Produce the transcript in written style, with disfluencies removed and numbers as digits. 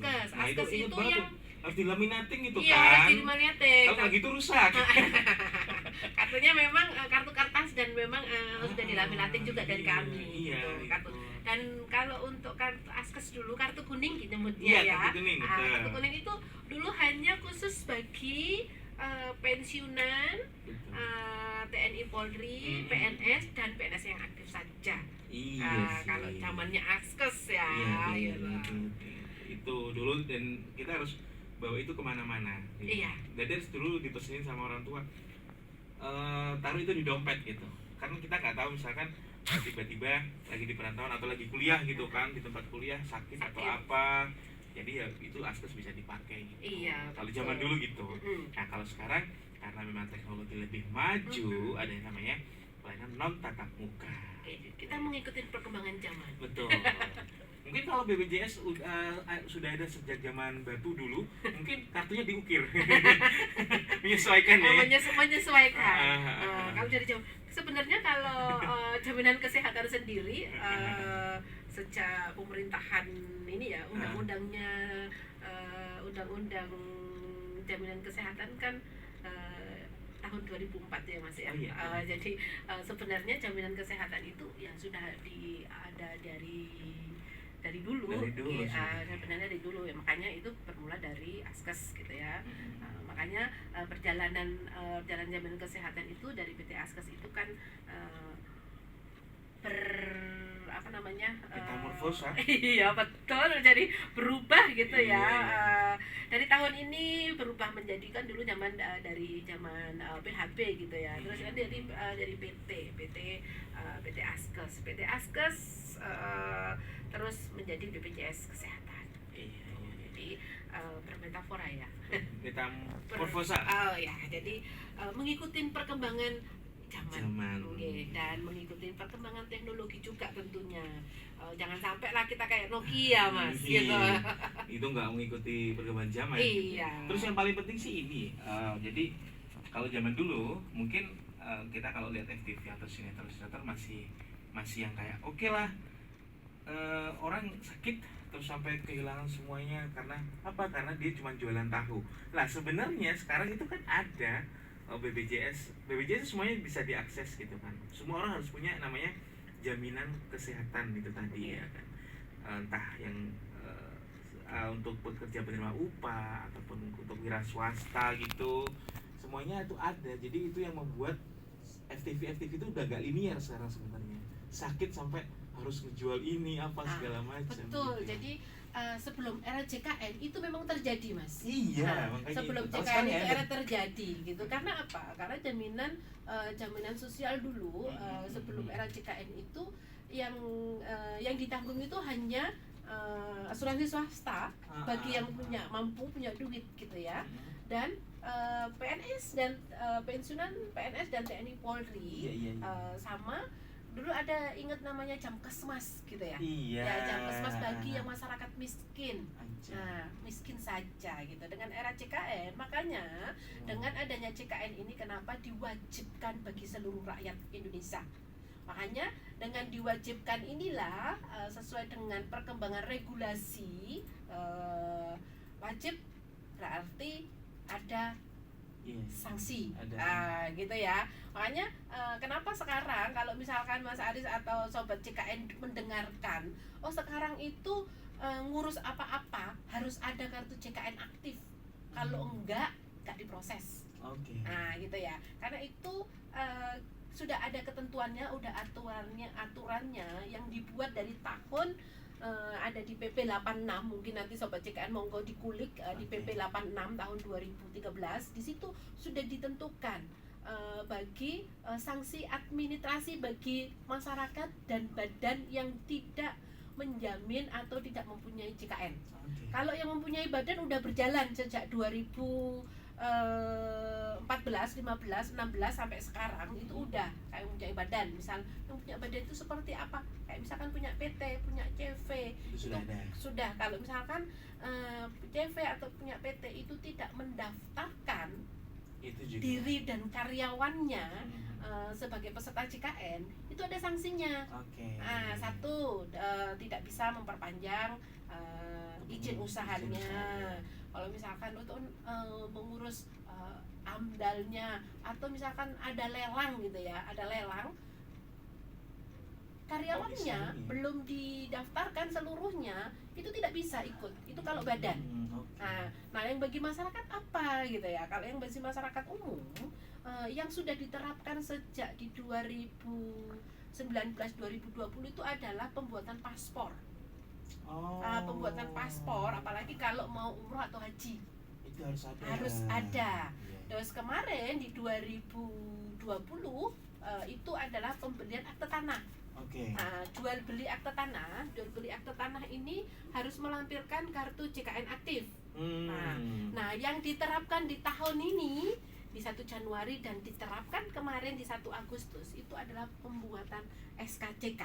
Askes. Nah, Askes ingat itu banget yang tuh. Harus dilaminating itu iya, kan. harus dilaminating. Kalau nggak gitu rusak. Kartunya memang kartu kertas dan memang sudah dilaminating juga dari kami Iya, gitu. Kartu. itu. Dan kalau untuk kartu Askes dulu, kartu kuning gitu Iya, ya. kartu kuning, betul. Kartu kuning itu dulu hanya khusus bagi pensiunan, TNI Polri, PNS dan PNS yang aktif saja. Iya sih. Kalau zamannya Askes ya. Iya, Gitu. itu dulu, dan kita harus bawa itu kemana-mana gitu. Iya. Jadi harus dulu dipesenin sama orang tua, taruh itu di dompet gitu, karena kita nggak tahu misalkan tiba-tiba lagi di perantauan atau lagi kuliah gitu kan, di tempat kuliah sakit atau apa, jadi ya itu Askes bisa dipakai gitu. Iya, Kalau betul. zaman dulu gitu. Mm-mm. Nah kalau sekarang karena memang teknologi lebih maju, ada yang namanya pelayanan non tatap muka. Kita mengikuti perkembangan zaman. Betul. Mungkin kalau BPJS sudah ada sejak zaman batu dulu, mungkin kartunya diukir. Menyesuaikan ya. Menyesuaikan. Kalau dari jam, sebenarnya kalau jaminan kesehatan sendiri sejak pemerintahan ini ya, undang-undangnya undang-undang jaminan kesehatan kan tahun 2004 ya Mas ya. Oh, iya. Jadi sebenarnya jaminan kesehatan itu ya sudah ada dari dulu, sebenarnya dari dulu ya, makanya itu bermula dari Askes gitu ya. Makanya perjalanan jaminan kesehatan itu dari PT Askes itu kan metamorfosa. Iya betul, jadi berubah gitu ya. Iya. Dari tahun ini berubah menjadi kan dulu zaman dari zaman PHB gitu ya. Terus kan dari PT Askes terus menjadi BPJS Kesehatan. Iya. Jadi bermetafora ya. Metamorfosa. Ya, jadi mengikuti perkembangan zaman. Dan mengikuti perkembangan teknologi juga tentunya. Jangan sampai lah kita kayak Nokia Mas gitu. Itu nggak mengikuti perkembangan zaman. Iya. Terus yang paling penting sih ini, jadi kalau zaman dulu mungkin kita kalau lihat FTV atau sinetron masih yang kayak oke lah, orang sakit terus sampai kehilangan semuanya karena apa? Karena dia cuma jualan tahu. Nah sebenarnya sekarang itu kan ada BPJS semuanya bisa diakses gitu kan. Semua orang harus punya namanya jaminan kesehatan itu tadi ya kan. Entah yang untuk pekerja penerima upah ataupun untuk wira swasta gitu, semuanya itu ada. Jadi itu yang membuat FTV itu udah gak linear sekarang sebenarnya. Sakit sampai harus ngejual ini apa segala macam. Betul. Gitu. Jadi sebelum era JKN itu memang terjadi Mas. Iya, makanya sebelum itu. JKN itu era terjadi gitu. Karena apa? Karena jaminan sosial dulu sebelum era JKN itu yang ditanggung itu hanya asuransi swasta bagi yang punya duit gitu ya. Dan PNS dan pensiunan PNS dan TNI Polri sama dulu ada ingat namanya Jamkesmas gitu ya. Iya. Ya, Jamkesmas bagi yang masyarakat miskin. Nah, miskin saja gitu. Dengan era JKN, makanya dengan adanya JKN ini kenapa diwajibkan bagi seluruh rakyat Indonesia. Makanya dengan diwajibkan inilah sesuai dengan perkembangan regulasi wajib berarti ada sanksi, gitu ya. Makanya kenapa sekarang kalau misalkan Mas Aris atau Sobat JKN mendengarkan, oh sekarang itu ngurus apa-apa harus ada kartu JKN aktif. Kalau enggak diproses. Nah gitu ya. Karena itu sudah ada ketentuannya, udah aturannya yang dibuat dari tahun ada di PP 86, mungkin nanti Sobat JKN monggo dikulik di PP 86 tahun 2013. Di situ sudah ditentukan bagi sanksi administrasi bagi masyarakat dan badan yang tidak menjamin atau tidak mempunyai JKN. Kalau yang mempunyai badan udah berjalan sejak 2014, 15, 16 sampai sekarang itu udah kayak punya badan. Misal yang punya badan itu seperti apa? Kayak misalkan punya PT, punya CV. Itu sudah ada. Sudah. Kalau misalkan CV atau punya PT itu tidak mendaftarkan itu juga diri dan karyawannya sebagai peserta JKN, itu ada sanksinya. Satu, tidak bisa memperpanjang izin usahanya. Kalau misalkan untuk mengurus amdalnya, atau misalkan ada lelang gitu ya, ada lelang, karyawannya belum didaftarkan seluruhnya, itu tidak bisa ikut. Itu kalau badan. Nah, yang bagi masyarakat apa gitu ya? Kalau yang bagi masyarakat umum, yang sudah diterapkan sejak di 2019-2020 itu adalah pembuatan paspor. Pembuatan paspor, apalagi kalau mau umroh atau haji, itu harus ada. Terus kemarin di 2020 itu adalah pembelian akte tanah. Jual beli akte tanah ini harus melampirkan kartu JKN aktif. Nah, yang diterapkan di tahun ini di 1 Januari dan diterapkan kemarin di 1 Agustus itu adalah pembuatan SKCK.